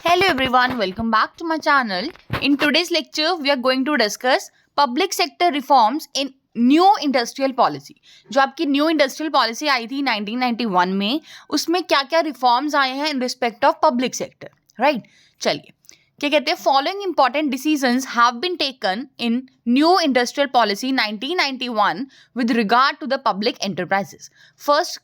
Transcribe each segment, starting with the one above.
Hello everyone, welcome back to my channel. In today's lecture, we are going to discuss public sector reforms in new industrial policy. जो आपकी new industrial policy आई थी 1991 में, उसमें क्या क्या reforms आए हैं in respect of public sector. Right, चलिए क्या कहते हैं. Following important decisions have been taken in new industrial policy 1991 with regard to the public enterprises. First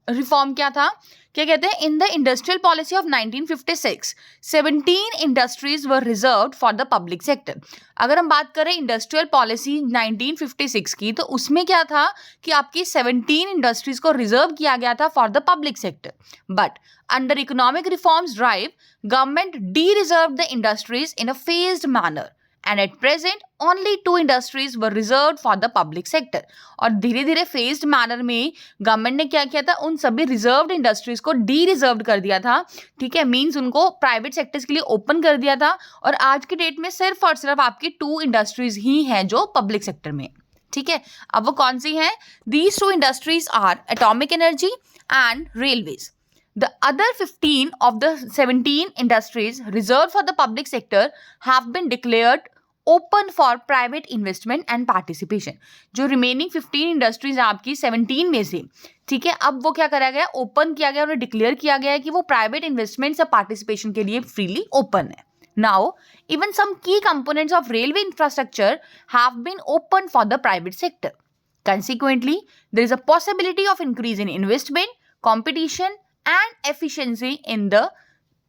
reform क्या था, क्या कहते हैं. In the industrial policy of 1956 17 industries were reserved for the public sector. अगर हम बात करें इंडस्ट्रियल पॉलिसी 1956 की, तो उसमें क्या था कि आपकी 17 इंडस्ट्रीज को रिजर्व किया गया था for the public sector. But under economic reforms drive, government D reserve the industries in a phased manner and at present only 2 industries were reserved for the public sector. और धीरे धीरे phased manner में government ने क्या किया था, उन सभी रिजर्व्ड इंडस्ट्रीज को डी रिजर्व कर दिया था. ठीक है, मींस उनको प्राइवेट सेक्टर्स के लिए ओपन कर दिया था. और आज की डेट में सिर्फ और सिर्फ आपकी 2 इंडस्ट्रीज ही हैं जो पब्लिक सेक्टर में. ठीक है, अब वो कौन सी हैं? These 2 industries are atomic energy and railways. The other 15 of the 17 industries reserved for the public sector have been declared open for private investment and participation. जो remaining 15 industries हैं आपकी 17 में से, ठीक है, अब वो क्या करा गया, ओपन किया गया, उन्हें डिक्लेयर किया गया है कि वो प्राइवेट इन्वेस्टमेंट या पार्टिसिपेशन के लिए फ्रीली ओपन है. Now, even some key components of railway infrastructure have been open for the private sector. Consequently, there is a possibility of increase in investment, competition and efficiency in the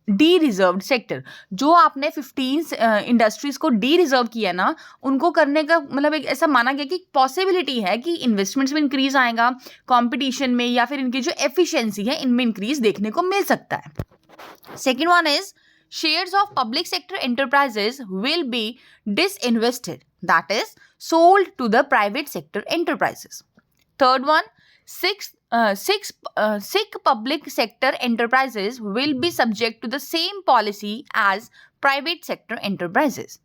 D reserved sector. जो आपने 15 industries को D reserve किया ना, उनको करने का मतलब एक ऐसा माना गया कि पॉसिबिलिटी है कि इन्वेस्टमेंट्स में इंक्रीज आएगा, कंपटीशन में, या फिर इनकी जो एफिशिएंसी है इनमें इंक्रीज देखने को मिल सकता है. Second one is shares of public sector enterprises will be disinvested, that is sold to the private sector enterprises. Third one, six public sector enterprises will be subject to the same policy as private sector enterprises.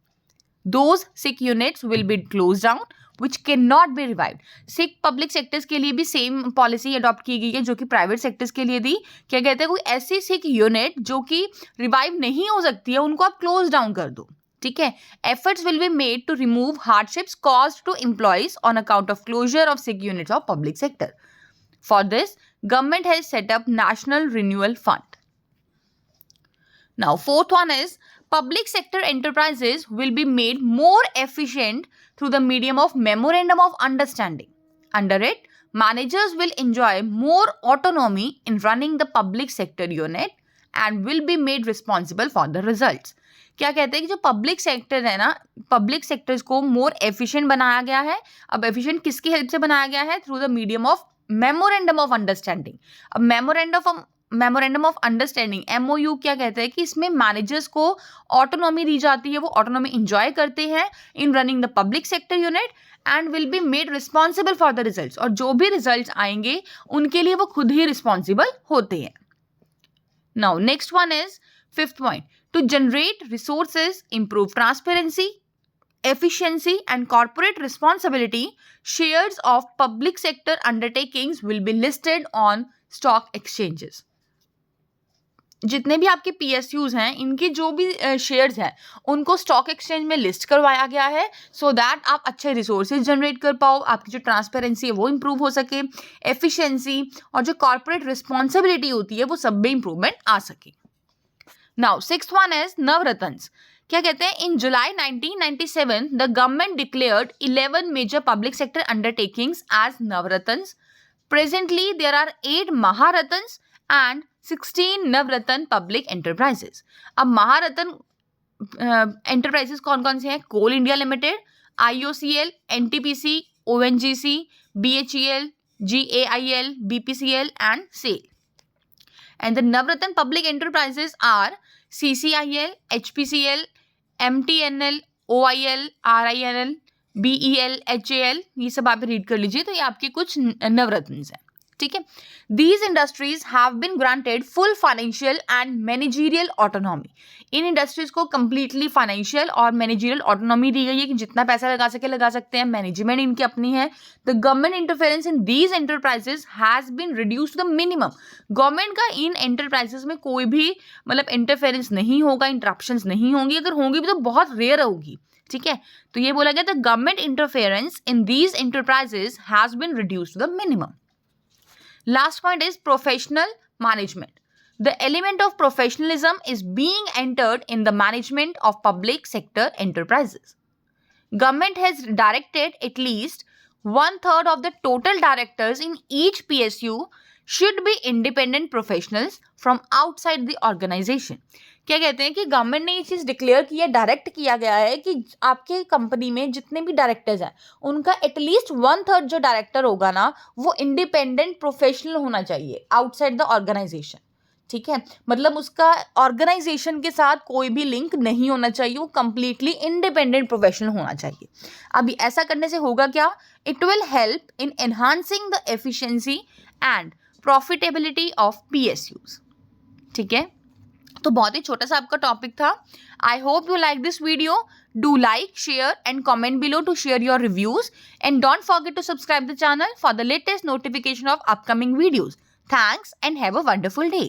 Those 6 units will be closed down which cannot be revived. 6 public sectors के लिए भी same policy adopt की गई है जो कि private sectors के लिए थी. क्या कहते हैं, कोई ऐसी 6 यूनिट जो कि रिवाइव नहीं हो सकती है, उनको आप क्लोज डाउन कर दो. ठीक है, efforts will be made to remove hardships caused to employees on account of closure of 6 units of public sector. For this, government has set up national renewal fund. Now, fourth one is public sector enterprises will be made more efficient through the medium of memorandum of understanding. Under it, managers will enjoy more autonomy in running the public sector unit and will be made responsible for the results. क्या कहते हैं कि जो public sector है ना, public sectors को more efficient बनाया गया है. अब एफिशिएंट किसकी हेल्प से बनाया गया है? Through the medium of memorandum of understanding. अब मेमोरेंडम ऑफ अंडरस्टैंडिंग MOU क्या कहता है कि इसमें मैनेजर्स को ऑटोनॉमी दी जाती है, वो ऑटोनॉमी इंजॉय करते हैं इन running the public sector unit and will be made responsible for the results. और जो भी रिजल्ट्स आएंगे उनके लिए वो खुद ही रिस्पॉन्सिबल होते हैं. Now next one is fifth point, to generate resources, improve transparency, efficiency and corporate responsibility, shares of public sector undertakings will be listed on stock exchanges. जितने भी आपके PSUs हैं, इनके जो भी शेयर्स हैं उनको स्टॉक एक्सचेंज में लिस्ट करवाया गया है सो दैट आप अच्छे रिसोर्सेज जनरेट कर पाओ, आपकी जो ट्रांसपेरेंसी है वो इंप्रूव हो सके, एफिशिएंसी और जो कॉर्पोरेट रिस्पॉन्सिबिलिटी होती है वो सब में इंप्रूवमेंट आ सके. Now sixth one is navratnas. क्या कहते हैं, in July 1997 the government declared 11 major public sector undertakings as navratnas. Presently there are 8 maharatnas and 16 navratna public enterprises. अब महारत्न एंटरप्राइजेस कौन कौन से हैं? Coal India Limited, IOCL, NTPC, ONGC, BHEL, GAIL, BPCL and SAIL. And the Navratna public enterprises are CCIL, HPCL, MTNL, OIL, RINL, BEL, HAL. ये सब आप read कर लीजिए. तो ये आपके कुछ नवरत्न हैं. ठीक है. These industries have been granted full financial and managerial autonomy. In industries को कंप्लीटली फाइनेंशियल और मैनेजरियल ऑटोनॉमी दी गई है कि जितना पैसा लगा सकते हैं, मैनेजमेंट इनकी अपनी है. The government interference in these enterprises has been reduced to the minimum. Government का इन एंटरप्राइजेस में कोई भी मतलब इंटरफेरेंस नहीं होगा, इंटरप्शंस नहीं होंगी, अगर होंगी भी तो बहुत रेयर होगी. ठीक है, तो ये बोला गया the government interference in these enterprises has been reduced to the minimum. Last point is professional management. The element of professionalism is being entered in the management of public sector enterprises. Government has directed at least 1/3 of the total directors in each PSU should be independent professionals from outside the organization. क्या कहते हैं कि government ने ये चीज़ declare की है, direct किया गया है कि आपके कंपनी में जितने भी डायरेक्टर्स हैं उनका एटलीस्ट 1/3 जो डायरेक्टर होगा ना वो इंडिपेंडेंट प्रोफेशनल होना चाहिए आउटसाइड द ऑर्गेनाइजेशन. ठीक है, मतलब उसका ऑर्गेनाइजेशन के साथ कोई भी लिंक नहीं होना चाहिए, वो कंप्लीटली इंडिपेंडेंट प्रोफेशनल होना चाहिए. अभी ऐसा करने से होगा क्या? It will help in enhancing the efficiency and profitability of PSUs. ठीक है, तो बहुत ही छोटा सा आपका टॉपिक था. I hope you like this video. Do like, share and comment below to share your reviews and don't forget to subscribe the channel for the latest notification of upcoming videos. Thanks and have a wonderful day.